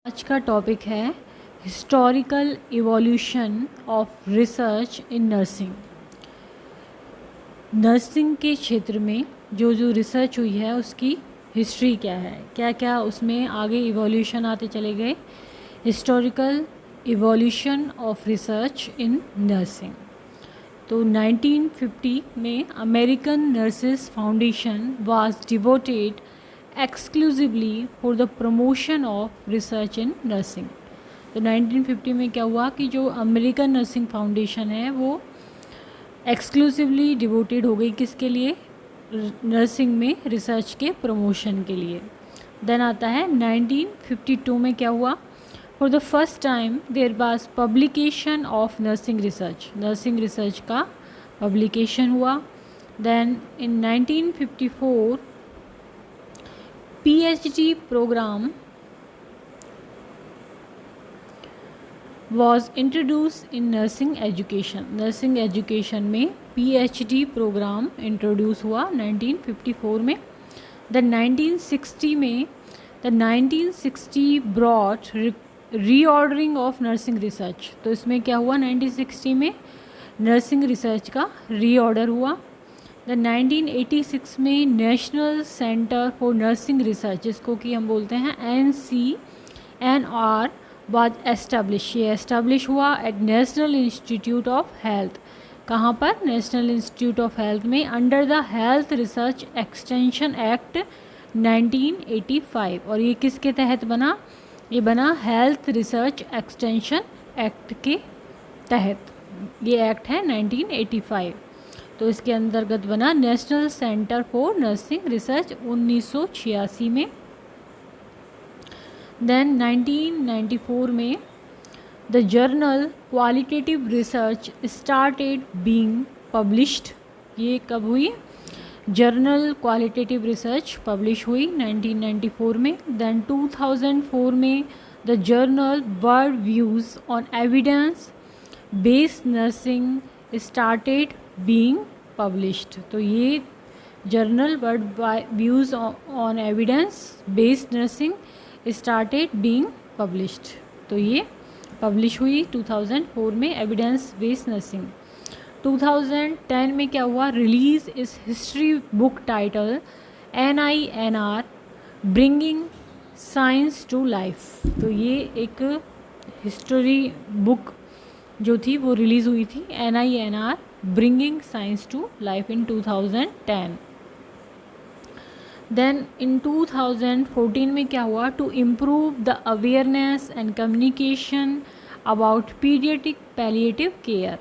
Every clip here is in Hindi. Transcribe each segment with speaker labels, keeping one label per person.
Speaker 1: आज का टॉपिक है historical evolution of research in nursing. Nursing के क्षेत्र में जो जो रिसर्च हुई है उसकी हिस्ट्री क्या है, क्या क्या उसमें आगे इवोल्यूशन आते चले गए। Historical evolution of research in nursing. तो 1950 में American nurses foundation was devoted exclusively for the promotion of research in nursing. तो 1950 में क्या हुआ कि जो अमेरिकन नर्सिंग फाउंडेशन है वो एक्सक्लूसिवली डिवोटेड हो गई किसके लिए, नर्सिंग में रिसर्च के प्रमोशन के लिए। देन आता है 1952 में क्या हुआ, for the first time there was publication of nursing research का पब्लिकेशन हुआ। Then in 1954 PhD program was introduced in nursing education में PhD प्रोग्राम इंट्रोड्यूस हुआ 1954 में। The 1960 brought reordering of nursing research. तो इसमें क्या हुआ, 1960 में नर्सिंग रिसर्च का रीऑर्डर हुआ। द 1986 में national centre for nursing research, जिसको कि हम बोलते हैं NCNR, वाज एस्टेब्लिश। ये एस्टेब्लिश हुआ at national institute of health. कहाँ पर, नेशनल इंस्टीट्यूट ऑफ हेल्थ में, under the health research extension act 1985। और ये किसके तहत बना, ये बना हेल्थ रिसर्च एक्सटेंशन एक्ट के तहत। ये एक्ट है 1985। तो इसके अंतर्गत बना national centre for nursing research 1986 में। देन 1994 में the journal qualitative research started being published. ये कब हुई, जर्नल क्वालिटेटिव रिसर्च पब्लिश हुई 1994 में। देन 2004 में the journal world views on evidence based nursing started being published. तो ये journal world views on evidence based nursing started being published. तो ये पब्लिश हुई 2004 में, एविडेंस बेस्ड नर्सिंग। 2010 में क्या हुआ, रिलीज इस history book title NINR bringing science to life. तो ये एक हिस्ट्री बुक जो थी वो रिलीज़ हुई थी, NINR bringing science to life in 2010। Then in 2014 में क्या हुआ, to improve the awareness and communication about paediatric palliative care.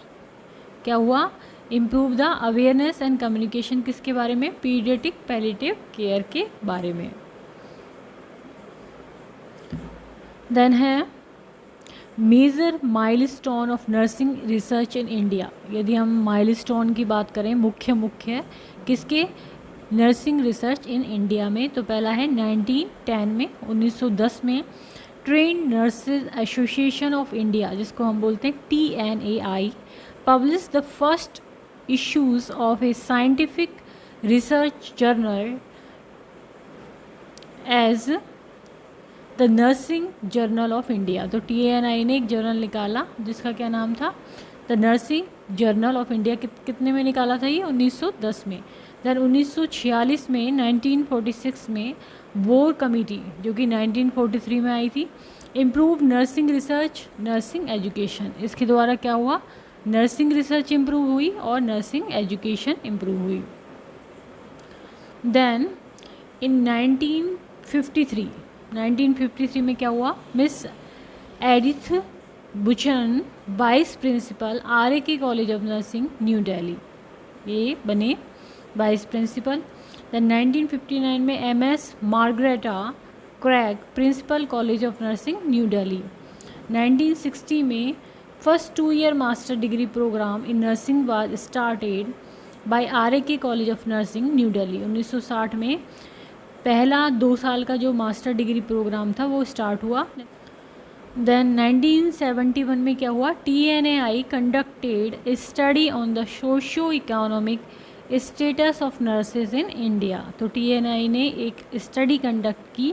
Speaker 1: क्या हुआ, improve the awareness and communication किसके बारे में, पीडियाट्रिक पैलिएटिव केयर के बारे में। देन है major milestone of nursing research in India. यदि हम माइलस्टोन की बात करें, मुख्य किसके, नर्सिंग रिसर्च इन इंडिया में, तो पहला है 1910 में, 1910 में trained nurses association of India, जिसको हम बोलते हैं TNAI, publish the first issues of a scientific research journal as the nursing journal of India. तो TNAI ने एक जर्नल निकाला जिसका क्या नाम था, the nursing journal of India. कितने में निकाला था ये, 1910 में। देन 1946 में, 1946 में वोर कमेटी, जो कि 1943 में आई थी, improve nursing research nursing education. इसके द्वारा क्या हुआ, नर्सिंग रिसर्च इम्प्रूव हुई और नर्सिंग एजुकेशन इम्प्रूव हुई। देन इन 1953 में क्या हुआ, Miss Edith Buchan, vice principal RAK college of nursing New Delhi, ये बने वाइस प्रिंसिपल। दैन 1959 में MS Margaretta Craig, principal college of nursing New Delhi. 1960 में first 2-year master degree programme in nursing was started by RAK college of nursing New Delhi. 1960 में पहला 2 साल का जो मास्टर डिग्री प्रोग्राम था वो स्टार्ट हुआ। देन 1971 में क्या हुआ, TNAI conducted A study on the socio economic status of nurses in India. तो TNAI ने एक स्टडी कंडक्ट की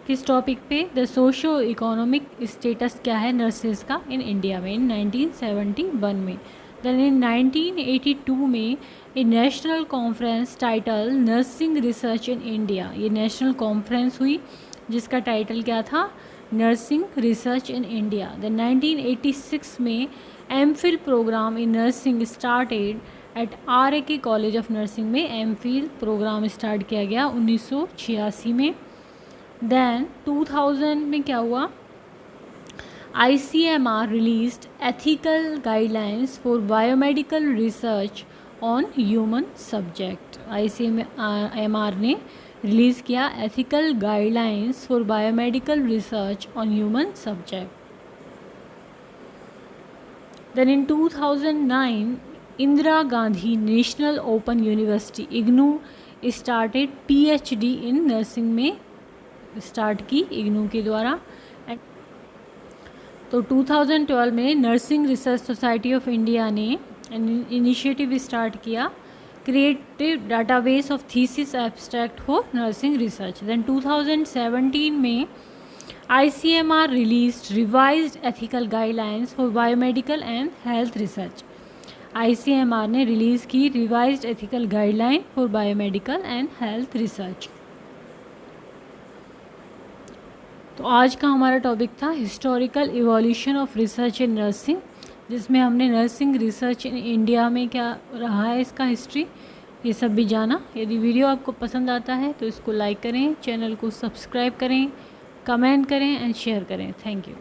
Speaker 1: किस टॉपिक पे, द सोशो इकोनॉमिक स्टेटस क्या है नर्सेज का इन इंडिया में इन 1971 में। देन इन 1982 में a national conference title nursing research in India, ये नेशनल कॉन्फ्रेंस हुई जिसका टाइटल क्या था, nursing research in India. Then 1986 में MPhil programme in nursing started at RAK college of nursing में एमफिल प्रोग्राम स्टार्ट किया गया 1986 में। देन 2000 में क्या हुआ, ICMR released ethical guidelines for biomedical research on human subject. ICMR ने रिलीज़ किया ethical guidelines for biomedical research on human subject. Then in 2009 Indira Gandhi national open university IGNOU started PhD in nursing में स्टार्ट की इग्नू के द्वारा। तो 2012 में nursing research society of India ने इनिशिएटिव स्टार्ट किया, creative database of thesis abstract for nursing research. Then 2017 में ICMR released revised ethical guidelines for biomedical and health research. ICMR ने रिलीज़ की revised ethical guideline for biomedical and health research. तो आज का हमारा टॉपिक था historical evolution of research in nursing, जिसमें हमने नर्सिंग रिसर्च इन इंडिया में क्या रहा है इसका हिस्ट्री ये सब भी जाना। यदि वीडियो आपको पसंद आता है तो इसको लाइक करें, चैनल को सब्सक्राइब करें, कमेंट करें एंड शेयर करें। Thank you.